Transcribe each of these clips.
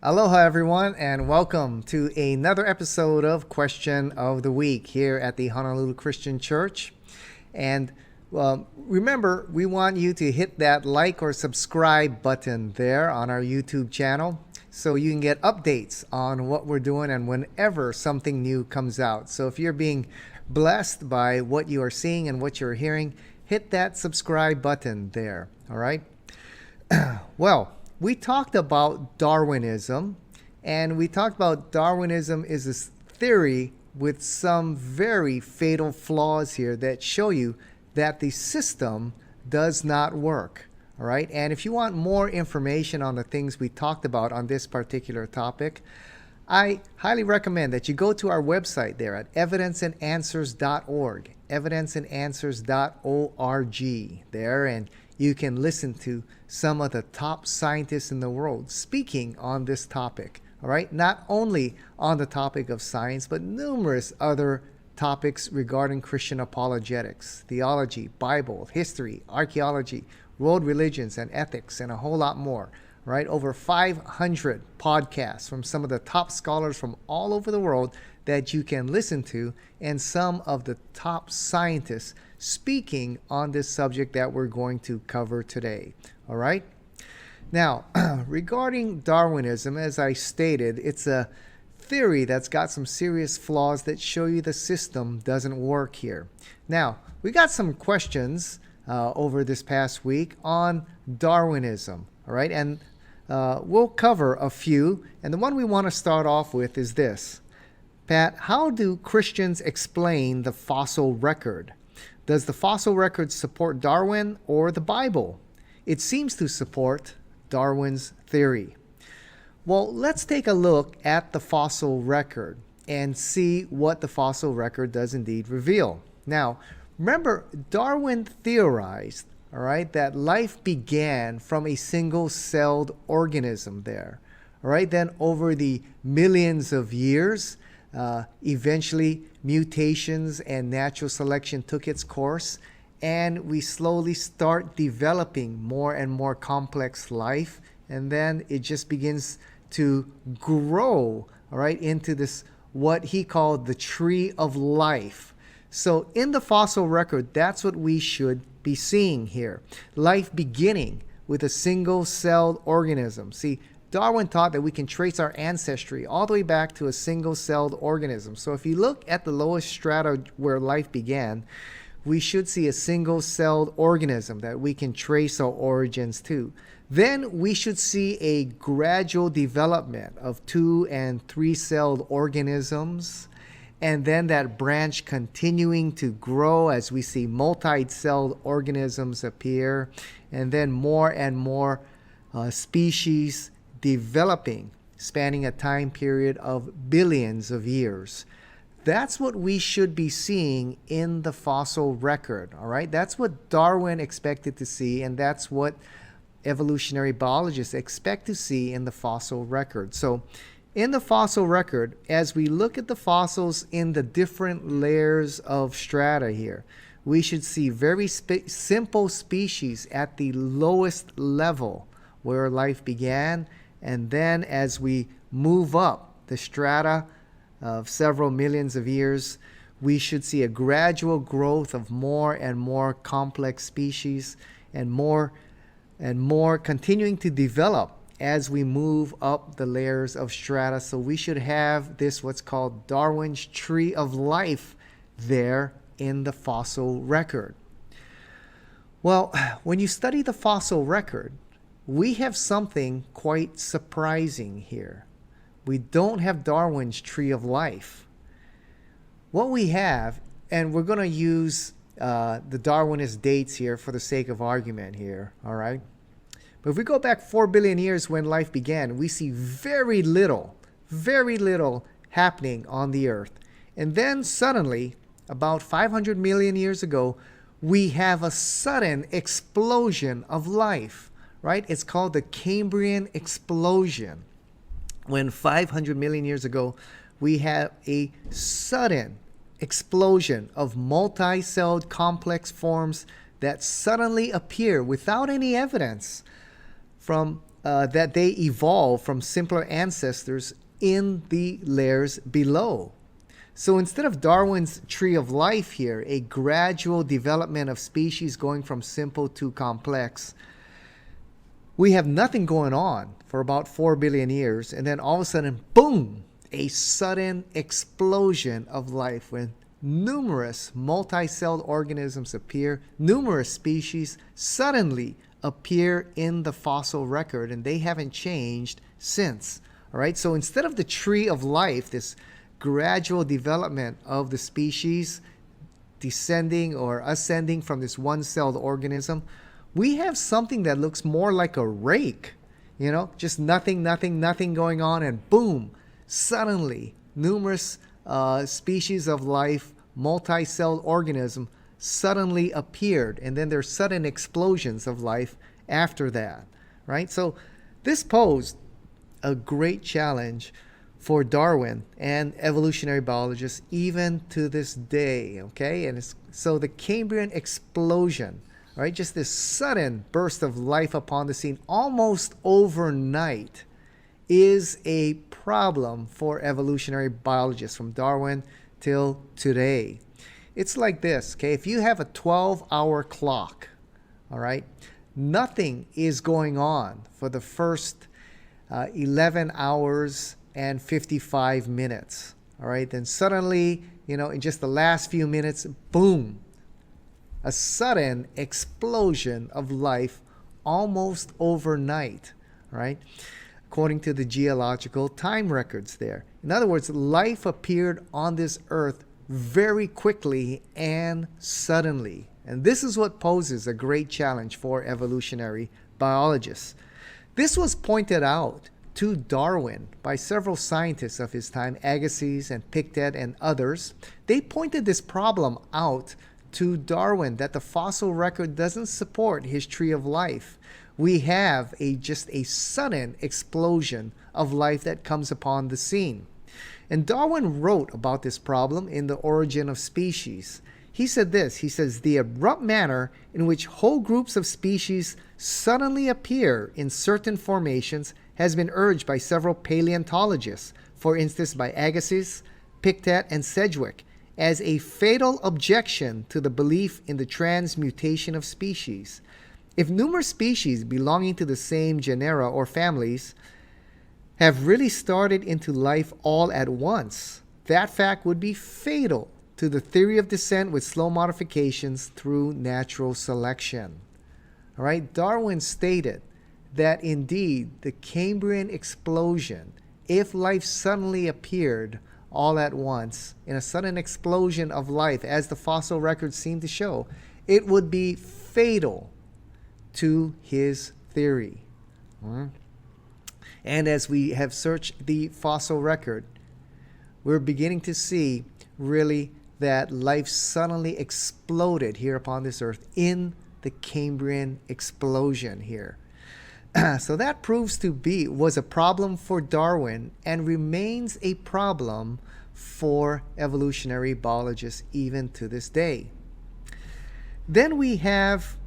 Aloha, everyone, and welcome to another episode of Question of the Week here at the Honolulu Christian Church. And remember, we want you to hit that like or subscribe button there on our YouTube channel so you can get updates on what we're doing and whenever something new comes out. So if you're being blessed by what you are seeing and what you're hearing, hit that subscribe button there, all right? Well, we talked about Darwinism, and we talked about Darwinism is a theory with some very fatal flaws here that show you that the system does not work. All right, and if you want more information on the things we talked about on this particular topic, I highly recommend that you go to our website there at evidenceandanswers.org, evidenceandanswers.org there, and you can listen to some of the top scientists in the world speaking on this topic. All right, not only on the topic of science, but numerous other topics regarding Christian apologetics, theology, Bible, history, archaeology, world religions and ethics, and a whole lot more. Right, over 500 podcasts from some of the top scholars from all over the world that you can listen to, and some of the top scientists speaking on this subject that we're going to cover today. All right. Now, regarding Darwinism, as I stated, it's a theory that's got some serious flaws that show you the system doesn't work here. Now, we got some questions over this past week on Darwinism. All right, and we'll cover a few. And the one we want to start off with is this. Pat, how do Christians explain the fossil record? Does the fossil record support Darwin or the Bible? It seems to support Darwin's theory. Well, let's take a look at the fossil record and see what the fossil record does indeed reveal. Now, remember, Darwin theorized, all right, that life began from a single-celled organism there. All right, then over the millions of years, eventually mutations and natural selection took its course, and we slowly start developing more and more complex life, and then it just begins to grow, all right, into this, what he called the tree of life. So in the fossil record, that's what we should be seeing here. Life beginning with a single-celled organism. See, Darwin taught that we can trace our ancestry all the way back to a single-celled organism. So if you look at the lowest strata where life began, we should see a single-celled organism that we can trace our origins to. Then we should see a gradual development of 2- and 3-celled organisms, and then that branch continuing to grow as we see multi-celled organisms appear, and then more and more species developing, spanning a time period of billions of years. That's what we should be seeing in the fossil record, all right? That's what Darwin expected to see, and that's what evolutionary biologists expect to see in the fossil record. So in the fossil record, as we look at the fossils in the different layers of strata here, we should see very simple species at the lowest level where life began. And then as we move up the strata of several millions of years, we should see a gradual growth of more and more complex species, and more continuing to develop as we move up the layers of strata. So we should have this, what's called Darwin's tree of life there in the fossil record. Well, when you study the fossil record, we have something quite surprising here. We don't have Darwin's tree of life. What we have, and we're going to use the Darwinist dates here for the sake of argument here, all right? But if we go back 4 billion years when life began, we see very little happening on the earth. And then suddenly, about 500 million years ago, we have a sudden explosion of life, right? It's called the Cambrian explosion. When 500 million years ago, we have a sudden explosion of multi-celled complex forms that suddenly appear without any evidence from that they evolved from simpler ancestors in the layers below. So instead of Darwin's tree of life here, a gradual development of species going from simple to complex, we have nothing going on for about 4 billion years, and then all of a sudden, boom, a sudden explosion of life when numerous multi-celled organisms appear, numerous species suddenly appear in the fossil record, and they haven't changed since. All right, so instead of the tree of life, this gradual development of the species descending or ascending from this one-celled organism, we have something that looks more like a rake, just nothing going on, and boom, suddenly numerous species of life, multi-celled organism suddenly appeared, and then there's sudden explosions of life after that, right? So this posed a great challenge for Darwin and evolutionary biologists even to this day, okay? And so the Cambrian explosion, right, just this sudden burst of life upon the scene almost overnight, is a problem for evolutionary biologists from Darwin till today. It's like this, okay? If you have a 12-hour clock, all right, nothing is going on for the first 11 hours and 55 minutes, all right? Then suddenly, in just the last few minutes, boom, a sudden explosion of life almost overnight, right? According to the geological time records there. In other words, life appeared on this earth very quickly and suddenly. And this is what poses a great challenge for evolutionary biologists. This was pointed out to Darwin by several scientists of his time, Agassiz and Pictet and others. They pointed this problem out to Darwin, that the fossil record doesn't support his tree of life. We have just a sudden explosion of life that comes upon the scene. And Darwin wrote about this problem in The Origin of Species. He said this, he says, "The abrupt manner in which whole groups of species suddenly appear in certain formations has been urged by several paleontologists, for instance by Agassiz, Pictet, and Sedgwick, as a fatal objection to the belief in the transmutation of species. If numerous species belonging to the same genera or families have really started into life all at once, that fact would be fatal to the theory of descent with slow modifications through natural selection." All right, Darwin stated that indeed the Cambrian explosion, if life suddenly appeared all at once, in a sudden explosion of life, as the fossil records seem to show, it would be fatal to his theory. And as we have searched the fossil record, we're beginning to see really that life suddenly exploded here upon this earth in the Cambrian explosion here. So that proves to was a problem for Darwin and remains a problem for evolutionary biologists even to this day. Then we have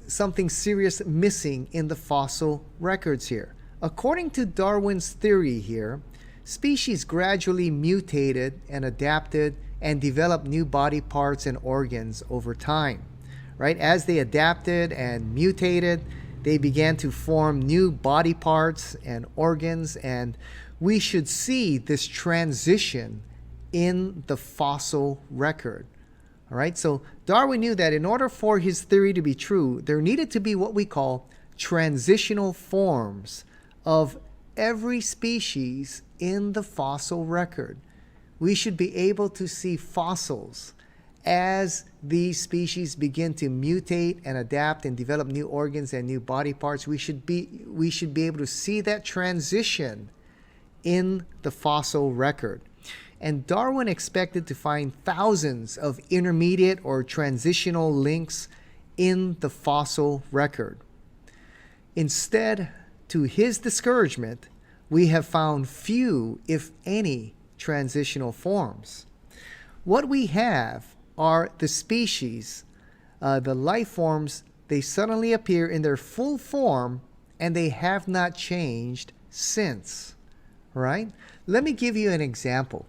something serious missing in the fossil records here. According to Darwin's theory here, species gradually mutated and adapted and developed new body parts and organs over time, right? As they adapted and mutated, they began to form new body parts and organs, and we should see this transition in the fossil record. All right, so Darwin knew that in order for his theory to be true, there needed to be what we call transitional forms of every species in the fossil record. We should be able to see fossils as these species begin to mutate and adapt and develop new organs and new body parts. We should be able to see that transition in the fossil record. And Darwin expected to find thousands of intermediate or transitional links in the fossil record. Instead, to his discouragement, we have found few, if any, transitional forms. What we have are the species, the life forms, they suddenly appear in their full form and they have not changed since. Right? Let me give you an example.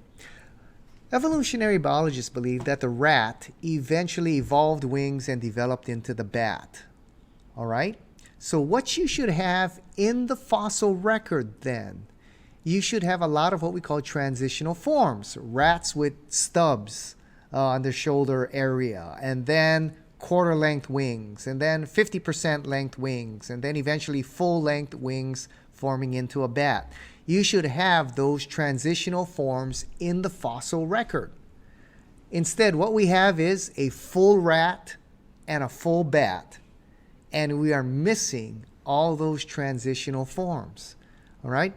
Evolutionary biologists believe that the rat eventually evolved wings and developed into the bat. All right? So what you should have in the fossil record then, you should have a lot of what we call transitional forms. Rats with stubs on their shoulder area, and then quarter length wings, and then 50% length wings, and then eventually full length wings forming into a bat. You should have those transitional forms in the fossil record. Instead, what we have is a full rat and a full bat, and we are missing all those transitional forms. All right?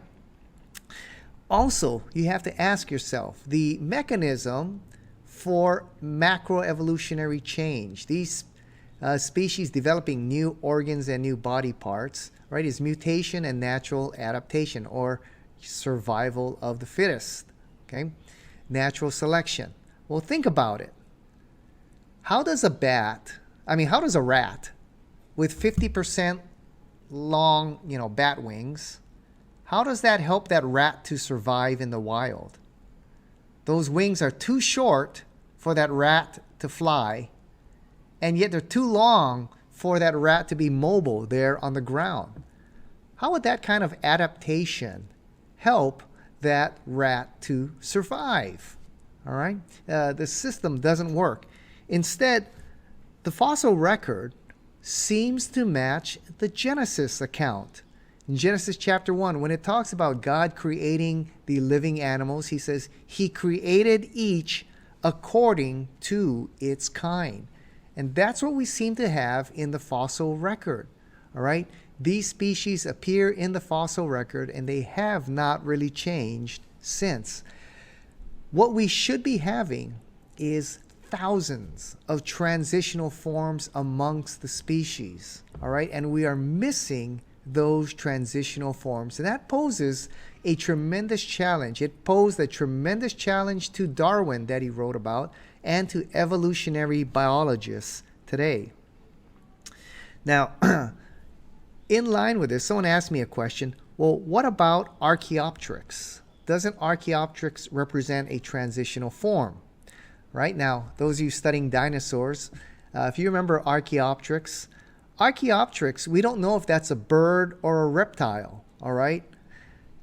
Also, you have to ask yourself the mechanism for macroevolutionary change. These species developing new organs and new body parts, right, is mutation and natural adaptation, or survival of the fittest. Okay? Natural selection. Well, think about it. How does a rat with 50% long, bat wings, how does that help that rat to survive in the wild? Those wings are too short for that rat to fly, and yet they're too long for that rat to be mobile there on the ground. How would that kind of adaptation help that rat to survive? All right? The system doesn't work. Instead, the fossil record seems to match the Genesis account. In Genesis chapter 1, when it talks about God creating the living animals, he says, he created each according to its kind. And that's what we seem to have in the fossil record. All right? These species appear in the fossil record, and they have not really changed since. What we should be having is thousands of transitional forms amongst the species. All right? And we are missing those transitional forms. And that poses a tremendous challenge. It posed a tremendous challenge to Darwin that he wrote about, and to evolutionary biologists today. Now, in line with this, someone asked me a question. Well, what about Archaeopteryx? Doesn't Archaeopteryx represent a transitional form? Right now, those of you studying dinosaurs, if you remember Archaeopteryx, we don't know if that's a bird or a reptile, all right?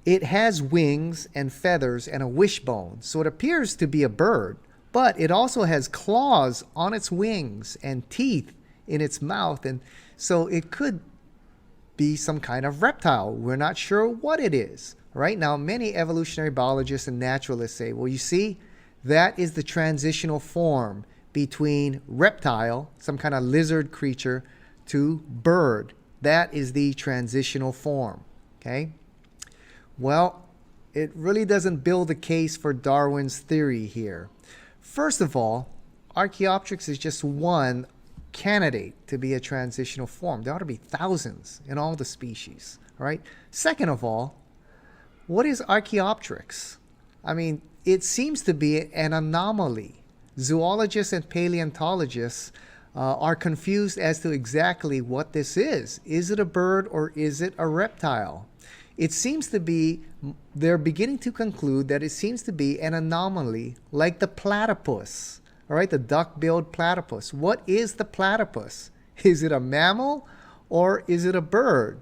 It has wings and feathers and a wishbone, so it appears to be a bird, but it also has claws on its wings and teeth in its mouth, and so it could be some kind of reptile. We're not sure what it is. Right now, many evolutionary biologists and naturalists say, well, you see, that is the transitional form between reptile, some kind of lizard creature, to bird. That is the transitional form. Okay? Well, it really doesn't build a case for Darwin's theory here. First of all, Archaeopteryx is just one candidate to be a transitional form. There ought to be thousands in all the species. All right? Second of all, what is Archaeopteryx? I mean, it seems to be an anomaly. Zoologists and paleontologists are confused as to exactly what this is. Is it a bird or is it a reptile? It seems to be, they're beginning to conclude that it seems to be an anomaly like the platypus, all right, the duck-billed platypus. What is the platypus? Is it a mammal or is it a bird?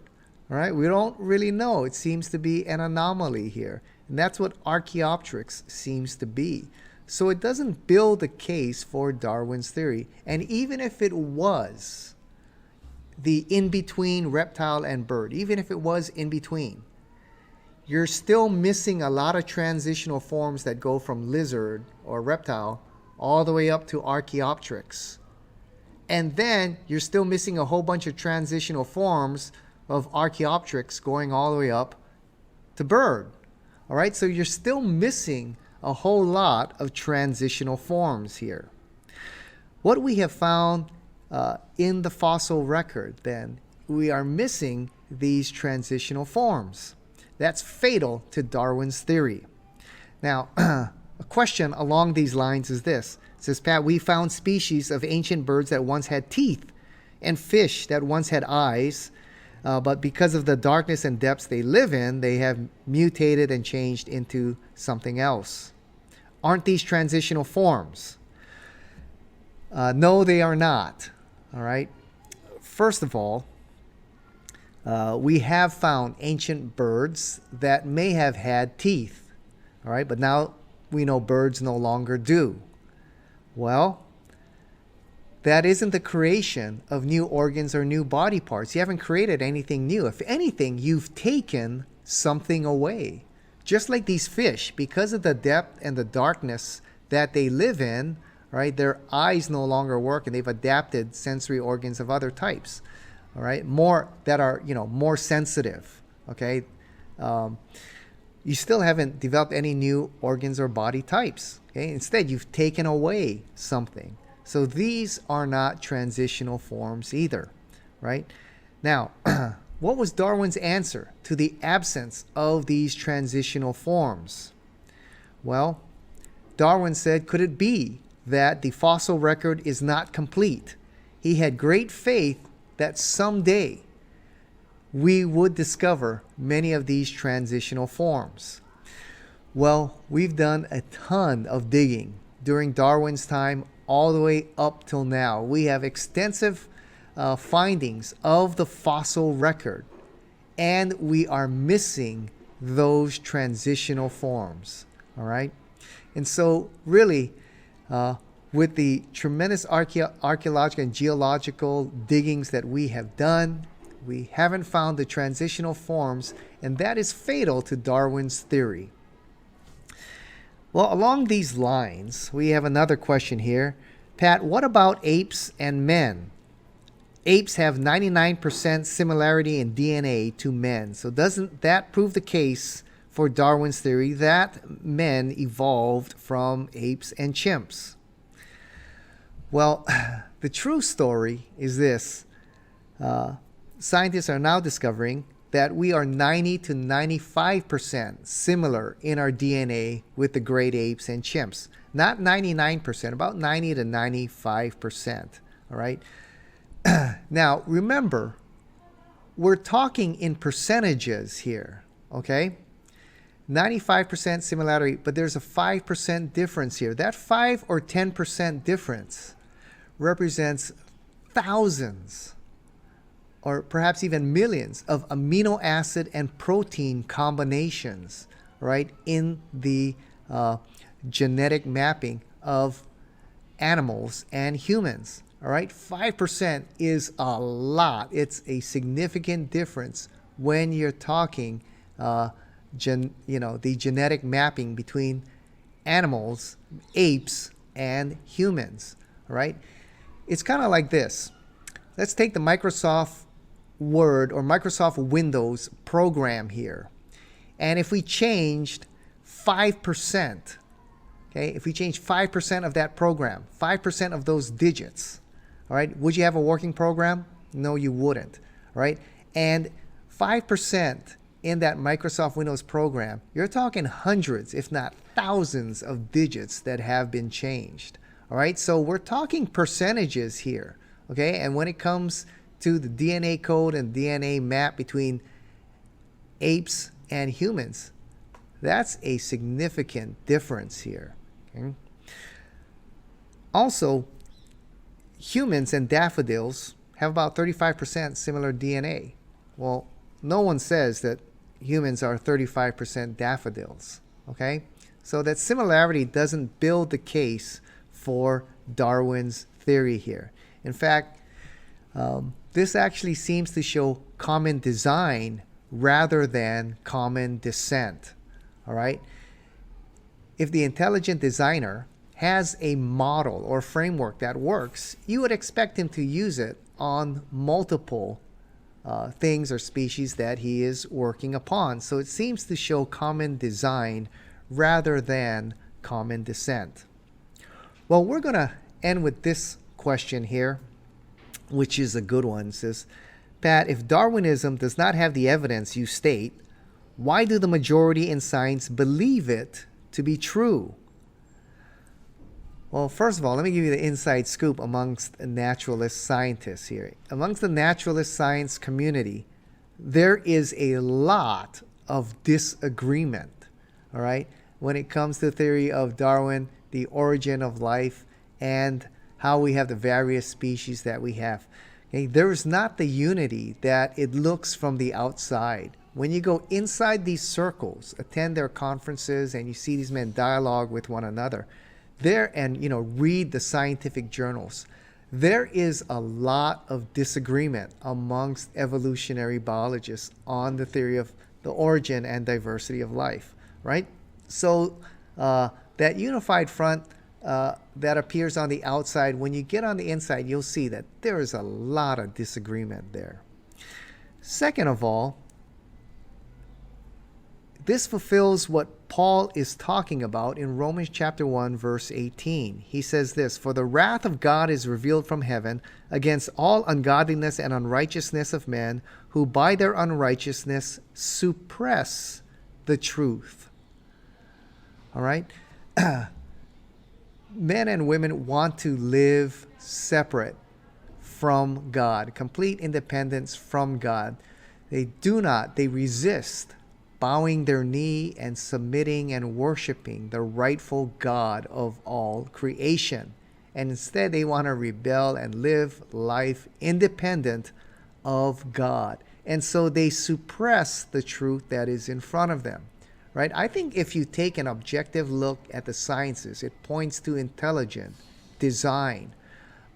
All right, we don't really know. It seems to be an anomaly here. And that's what Archaeopteryx seems to be. So it doesn't build a case for Darwin's theory. And even if it was the in-between reptile and bird, even if it was in between, you're still missing a lot of transitional forms that go from lizard or reptile all the way up to Archaeopteryx. And then you're still missing a whole bunch of transitional forms of Archaeopteryx going all the way up to bird. All right, so you're still missing a whole lot of transitional forms here. What we have found in the fossil record, then, we are missing these transitional forms. That's fatal to Darwin's theory. Now, a question along these lines is this. It says, Pat, we found species of ancient birds that once had teeth and fish that once had eyes. but because of the darkness and depths they live in, they have mutated and changed into something else. Aren't these transitional forms? No, they are not. All right. First of all, we have found ancient birds that may have had teeth. All right, but now we know birds no longer do. Well, that isn't the creation of new organs or new body parts. You haven't created anything new. If anything, you've taken something away. Just like these fish, because of the depth and the darkness that they live in, right, their eyes no longer work and they've adapted sensory organs of other types, all right, more that are, more sensitive, okay? You still haven't developed any new organs or body types, okay? Instead, you've taken away something. So these are not transitional forms either, right? Now, what was Darwin's answer to the absence of these transitional forms? Well, Darwin said, could it be that the fossil record is not complete? He had great faith that someday we would discover many of these transitional forms. Well, we've done a ton of digging during Darwin's time all the way up till now. We have extensive findings of the fossil record, and we are missing those transitional forms. All right? And so really, with the tremendous archaeological and geological diggings that we have done, we haven't found the transitional forms, and that is fatal to Darwin's theory. Well, along these lines, we have another question here. Pat, what about apes and men? Apes have 99% similarity in DNA to men. So doesn't that prove the case for Darwin's theory that men evolved from apes and chimps? Well, the true story is this. Scientists are now discovering that we are 90 to 95% similar in our DNA with the great apes and chimps. Not 99%, about 90 to 95%. All right? Now, remember, we're talking in percentages here, okay? 95% similarity, but there's a 5% difference here. That 5 or 10% difference represents thousands or perhaps even millions of amino acid and protein combinations, right, in the genetic mapping of animals and humans. All right, 5% is a lot. It's a significant difference when you're talking, the genetic mapping between animals, apes, and humans. All right, it's kind of like this. Let's take the Microsoft Word or Microsoft Windows program here. And if we changed 5%, okay, if we changed 5% of that program, 5% of those digits, all right, would you have a working program? No, you wouldn't, all right? And 5% in that Microsoft Windows program, you're talking hundreds, if not thousands of digits that have been changed, all right? So we're talking percentages here, okay? And when it comes to the DNA code and DNA map between apes and humans, that's a significant difference here. Okay? Also, humans and daffodils have about 35% similar DNA. Well, no one says that humans are 35% daffodils. Okay? So that similarity doesn't build the case for Darwin's theory here. In fact, this actually seems to show common design rather than common descent. All right? If the intelligent designer has a model or framework that works, you would expect him to use it on multiple things or species that he is working upon. So it seems to show common design rather than common descent. Well, we're going to end with this question here, which is a good one. It says, Pat, if Darwinism does not have the evidence you state, why do the majority in science believe it to be true? Well, first of all, let me give you the inside scoop amongst naturalist scientists here. Amongst the naturalist science community, there is a lot of disagreement, all right, when it comes to the theory of Darwin, the origin of life, and how we have the various species that we have. Okay? There is not the unity that it looks from the outside. When you go inside these circles, attend their conferences, and you see these men dialogue with one another, there, and read the scientific journals, there is a lot of disagreement amongst evolutionary biologists on the theory of the origin and diversity of life, right? So that unified front that appears on the outside, when you get on the inside, you'll see that there is a lot of disagreement there. Second of all, this fulfills what Paul is talking about in Romans chapter 1, verse 18. He says this, "For the wrath of God is revealed from heaven against all ungodliness and unrighteousness of men, who by their unrighteousness suppress the truth." All right? Men and women want to live separate from God, complete independence from God. They resist bowing their knee and submitting and worshiping the rightful God of all creation. And instead, they want to rebel and live life independent of God. And so they suppress the truth that is in front of them. Right? I think if you take an objective look at the sciences, it points to intelligent design.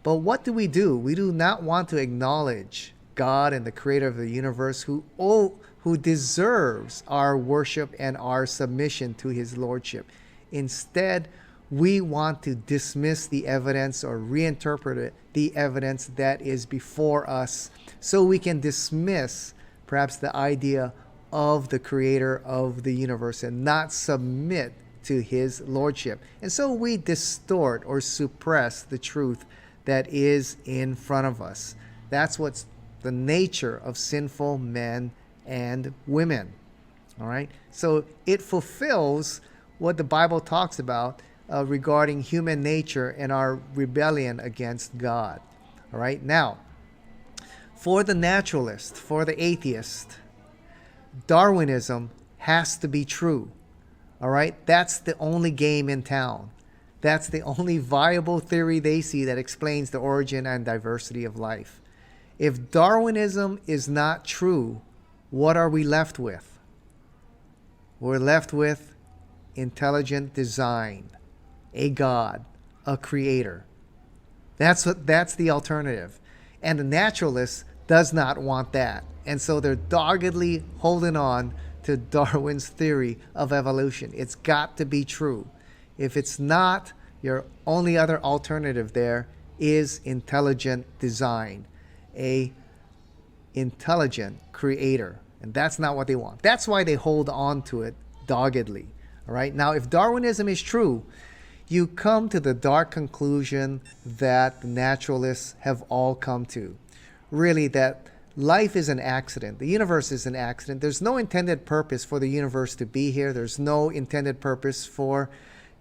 But what do? We do not want to acknowledge God and the creator of the universe who deserves our worship and our submission to his lordship. Instead, we want to dismiss the evidence or reinterpret the evidence that is before us so we can dismiss perhaps the idea of the creator of the universe and not submit to his lordship. And so we distort or suppress the truth that is in front of us. That's what's the nature of sinful men and women. All right? So it fulfills what the Bible talks about regarding human nature and our rebellion against God. All right? Now, for the naturalist, for the atheist, Darwinism has to be true. All right? That's the only game in town. That's the only viable theory they see that explains the origin and diversity of life. If Darwinism is not true, what are we left with? We're left with intelligent design, a God, a creator. That's the alternative. And the naturalist does not want that. And so they're doggedly holding on to Darwin's theory of evolution. It's got to be true. If it's not, your only other alternative there is intelligent design, a intelligent creator. And that's not what they want. That's why they hold on to it doggedly. All right. Now, if Darwinism is true, you come to the dark conclusion that the naturalists have all come to. Really, that life is an accident. The universe is an accident. There's no intended purpose for the universe to be here. There's no intended purpose for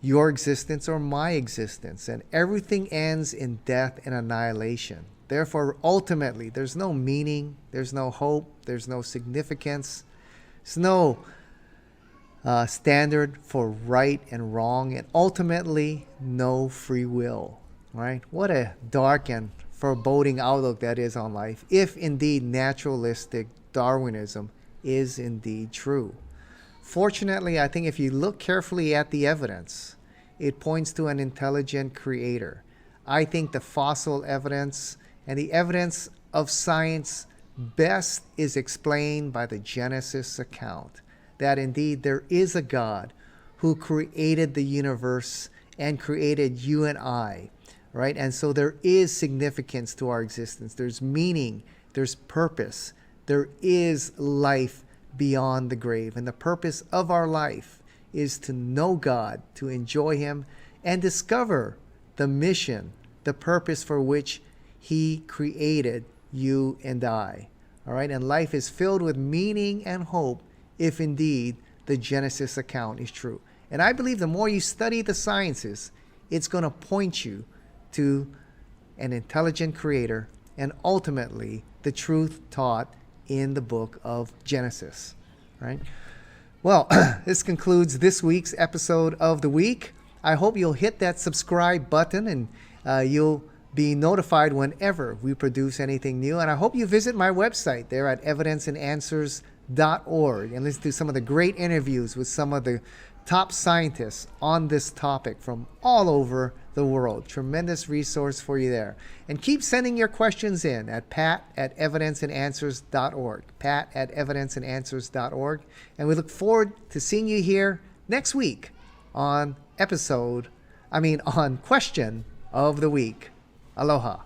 your existence or my existence. And everything ends in death and annihilation. Therefore, ultimately, there's no meaning, there's no hope, there's no significance, there's no standard for right and wrong, and ultimately, no free will. Right? What a dark and foreboding outlook that is on life, if indeed naturalistic Darwinism is indeed true. Fortunately, I think if you look carefully at the evidence, it points to an intelligent creator. I think the fossil evidence and the evidence of science best is explained by the Genesis account, that indeed there is a God who created the universe and created you and I, right? And so there is significance to our existence. There's meaning, there's purpose, there is life beyond the grave. And the purpose of our life is to know God, to enjoy him, and discover the mission, the purpose for which he created you and I. All right? And life is filled with meaning and hope if indeed the Genesis account is true. And I believe the more you study the sciences, it's going to point you to an intelligent creator and ultimately the truth taught in the book of Genesis, right? Well, this concludes this week's episode of the week. I hope you'll hit that subscribe button and you'll be notified whenever we produce anything new. And I hope you visit my website there at evidenceandanswers.org and listen to some of the great interviews with some of the top scientists on this topic from all over the world. Tremendous resource for you there. And keep sending your questions in at pat@evidenceandanswers.org. pat@evidenceandanswers.org. And we look forward to seeing you here next week on question of the week. Aloha.